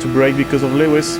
to brake because of Lewis.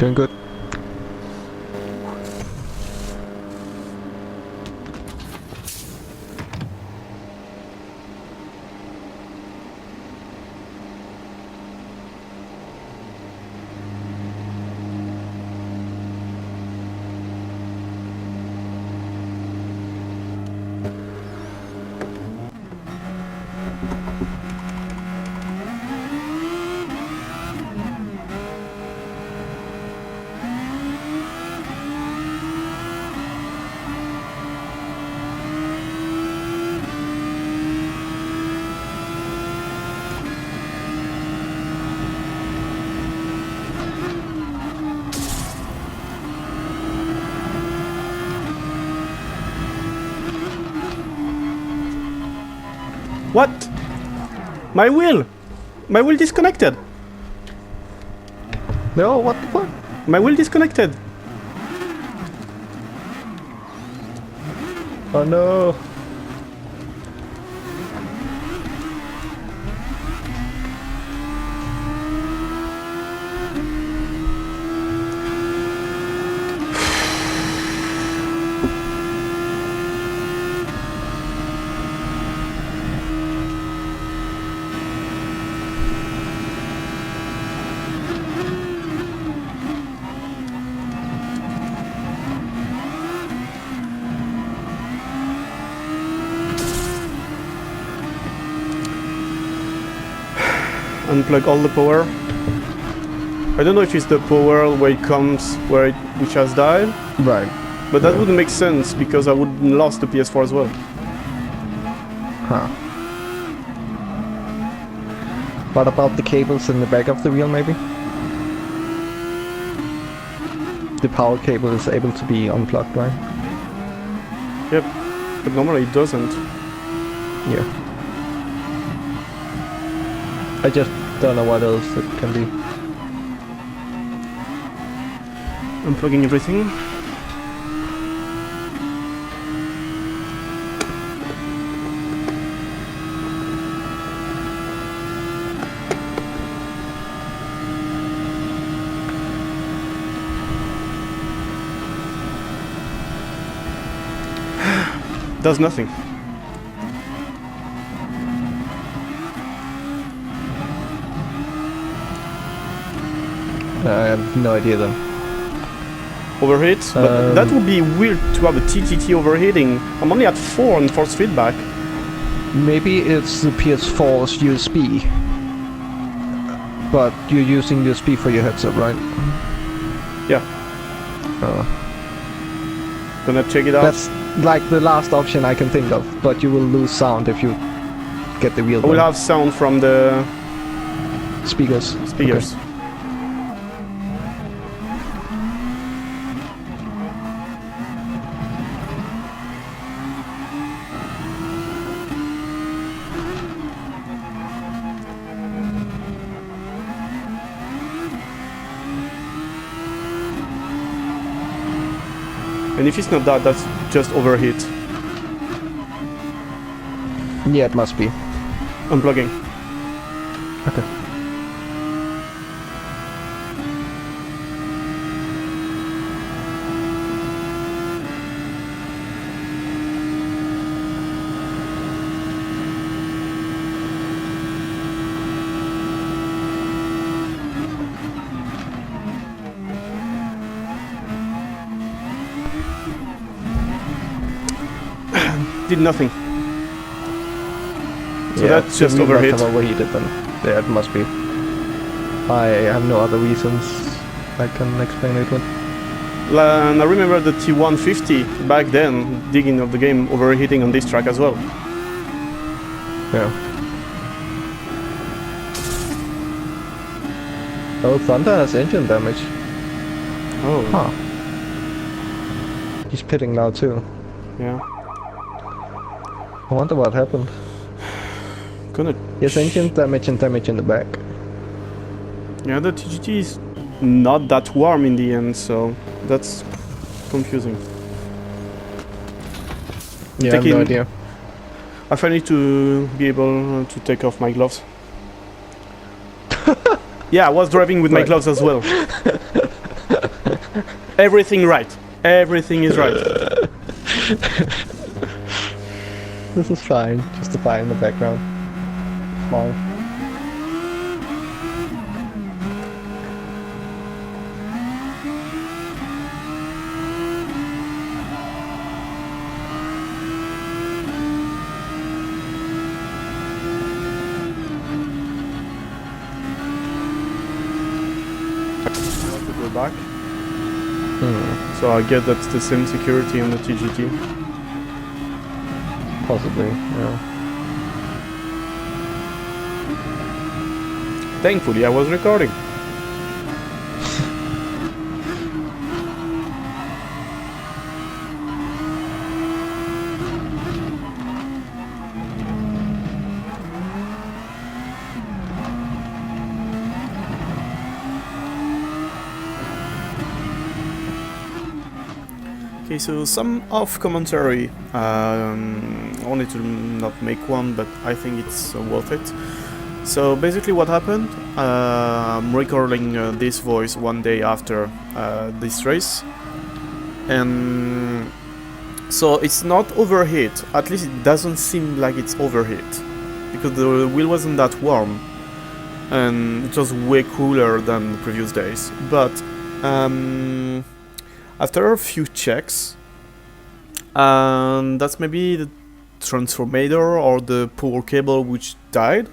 Doing good. What? My wheel! My wheel disconnected! No, what the fuck? My wheel disconnected! Oh no! Unplug all the power. I don't know if it's the power where it comes, which has died. Right. But that would make sense because I would lost the PS4 as well. Huh. What about the cables in the back of the wheel, maybe? The power cable is able to be unplugged, right? Yep. But normally it doesn't. Yeah. I just don't know what else it can be. Unplugging everything. Does nothing. I have no idea then. Overheat? But that would be weird to have a TGT overheating. I'm only at 4 on force feedback. Maybe it's the PS4's USB. But you're using USB for your headset, right? Yeah. Gonna check it out. That's like the last option I can think of, but you will lose sound if you get the wheel I will done. have sound from the Speakers. speakers. Okay. And if it's not that, that's just overheat. Yeah, it must be. Unplugging. Okay. Did nothing. So Yeah, that's just the wheel overheat. must have overheated then. Yeah, it must be. I have no other reasons I can explain it with. And I remember the T150 back then, digging of the game, overheating on this track as well. Yeah. Oh, Thunder has engine damage. Oh, Huh. He's pitting now too. yeah. I wonder what happened. Gonna. Yes, engine damage and damage in the back. Yeah, the TGT is not that warm in the end, so that's confusing. Yeah, I have no idea. I find it to be able to take off my gloves. Yeah, I was driving with my Right. gloves as well. Everything right. Everything is right. This is fine. Just a fire in the background. Small. Go back. So I get that's the same security on the TGT. Possibly, yeah. Thankfully, I was recording. Okay, so some off commentary. I wanted to not make one, but I think it's worth it. So basically what happened, I'm recording this voice one day after this race, and so it's not overheat, at least it doesn't seem like it's overheat, because the wheel wasn't that warm, and it was way cooler than the previous days. But after a few checks, and that's maybe the transformator or the power cable which died.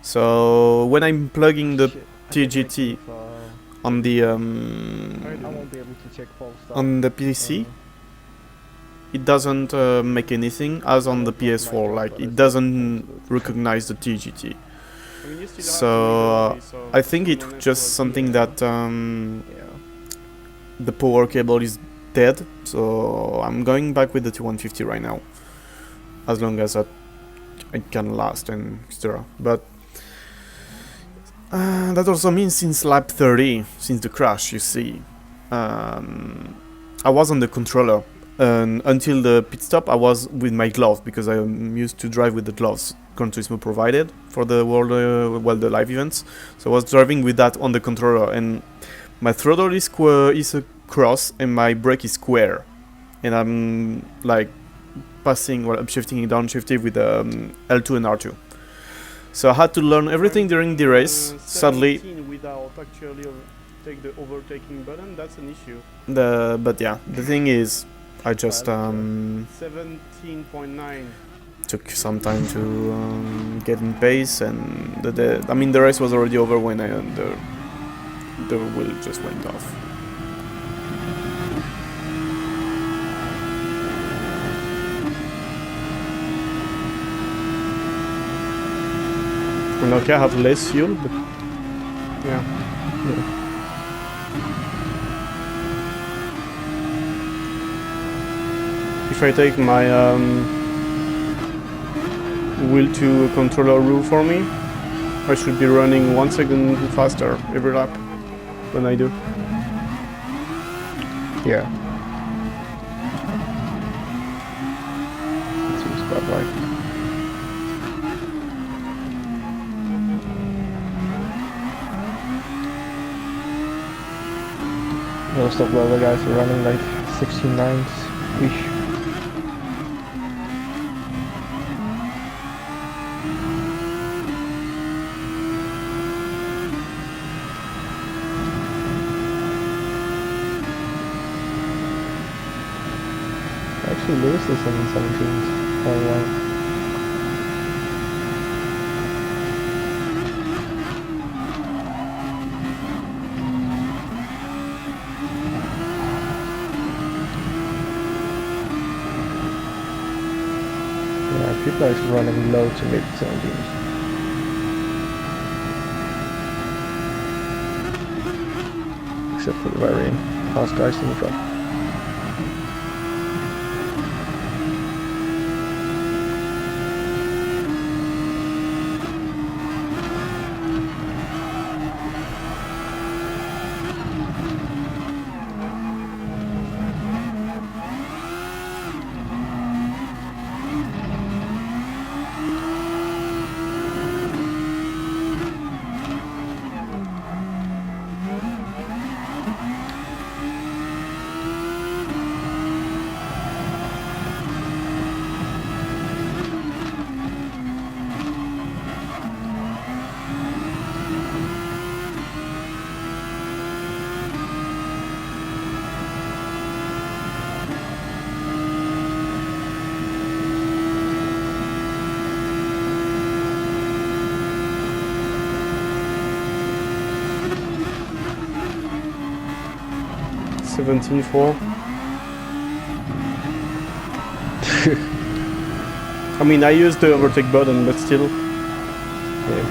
So when I'm plugging the TGT on the I won't be able to check false stuff. on the PC, it doesn't make anything as on the PS4. Like it doesn't recognize the TGT. So I think it's just something that the power cable is dead. So I'm going back with the T150 right now, as long as it can last and etc. But that also means since lap 30, since the crash, you see, I was on the controller, and until the pit stop I was with my glove, because I'm used to drive with the gloves Gran Turismo provided for the world, the live events. So I was driving with that on the controller, and my throttle is a cross and my brake is square, and I'm like passing, upshifting and downshifting with L2 and R2. So I had to learn everything during the race. Sadly, without actually take the overtaking button, that's an issue. But yeah, the thing is, I just 17.9 took some time to get in pace, and the race was already over when the wheel just went off. And okay, I have less fuel, but yeah. If I take my wheel to controller rule for me, I should be running 1 second faster every lap when I do. Yeah. It seems about right. Most of the other guys are running like 16.9s-ish. Actually, Lewis is in 17s. Oh wow. People are running low to mid 17s. Except for the very fast guys in the front. .17.4. I mean, I used the overtake button, but still. Yeah.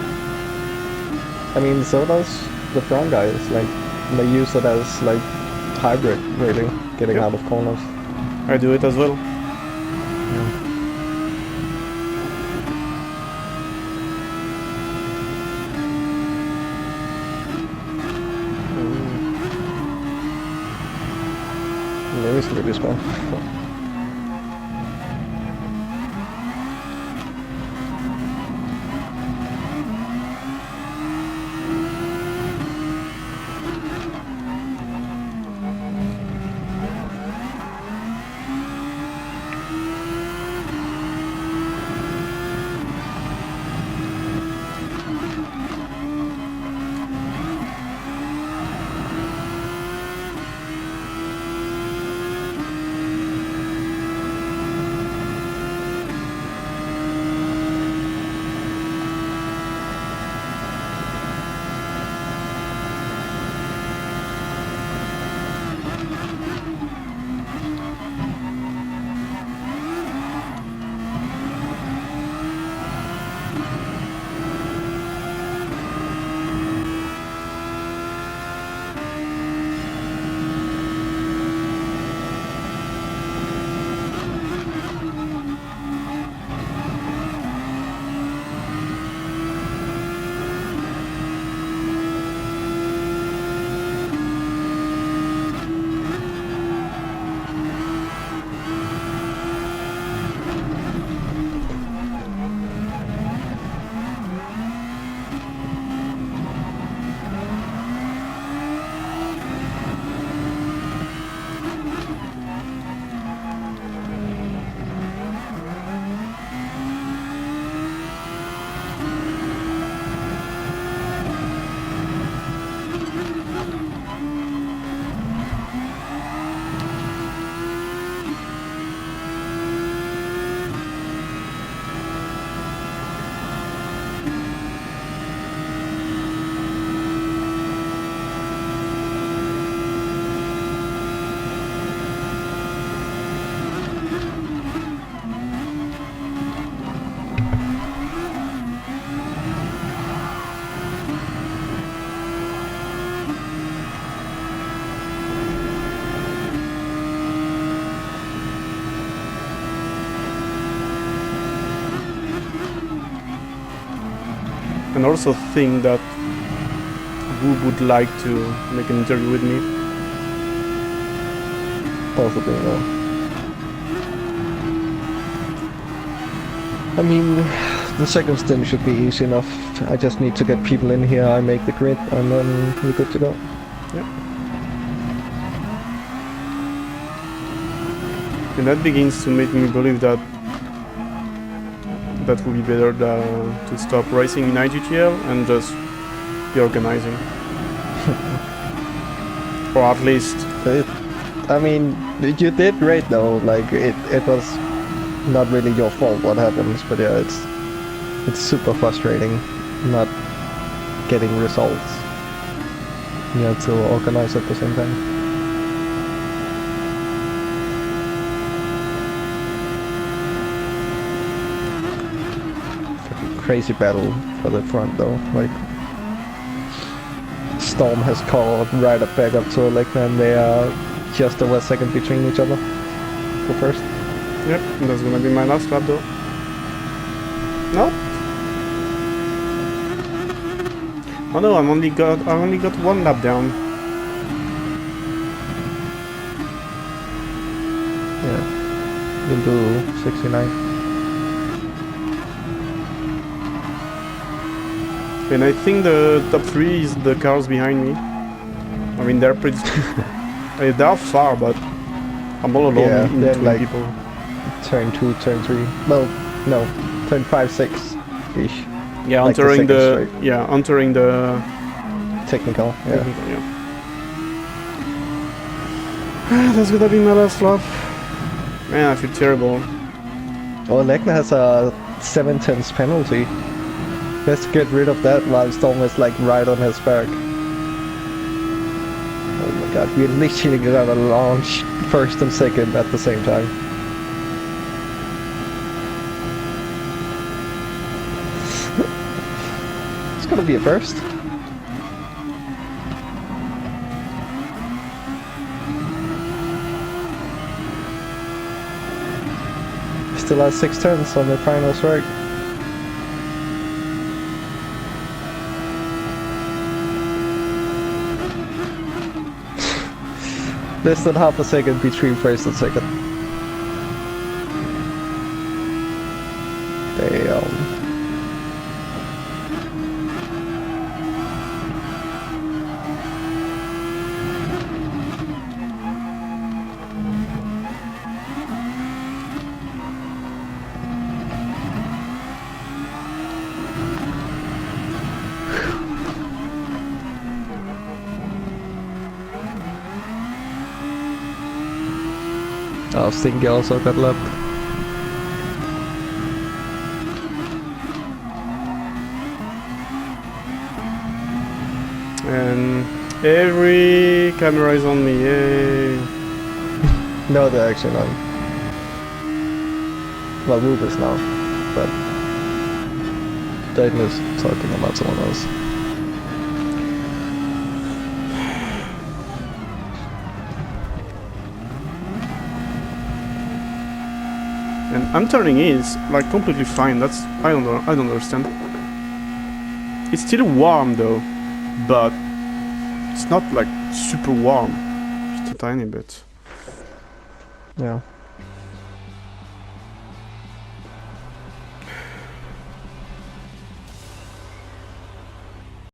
I mean, so does the front guys. Like, they use it as like hybrid, really, getting out of corners. I do it as well. Lewis this one. And also think that Wu would like to make an interview with me. Possibly, no. I mean, the second stint should be easy enough. I just need to get people in here, I make the grid, and then we're good to go. Yeah. And that begins to make me believe that that would be better to stop racing in IGTL and just be organizing. Or at least... I mean, you did great though, like it was not really your fault what happens, but yeah, it's super frustrating not getting results. You have to organize at the same time. Crazy battle for the front though, like Storm has caught right up back up to Elecna and they are just over a second between each other for first. Yep, that's gonna be my last lap though. No? Oh no, I only got one lap down. Yeah. You'll do 69. And I think the top 3 is the cars behind me. I mean, they're pretty... they are far, but I'm all alone in they're between like people. Turn 2, turn 3. Well, no, turn 5, 6-ish. Yeah, like entering the entering the... Technical, yeah. Technical, yeah. That's gonna be my last lap. Man, I feel terrible. Oh, Elecna has a 7/10 penalty. Let's get rid of that while Storm is like right on his back. Oh my god, we literally got a launch first and second at the same time. It's gonna be a first. Still has 6 turns on the final strike. less than half a second between first and second. Damn. Oh, Stinky also got left. And every camera is on me, yay. No, they're actually not. Well, Rube is now, but Dayton is talking about someone else. And I'm turning is like completely fine. That's I don't understand. It's still warm though, but it's not like super warm. Just a tiny bit. Yeah.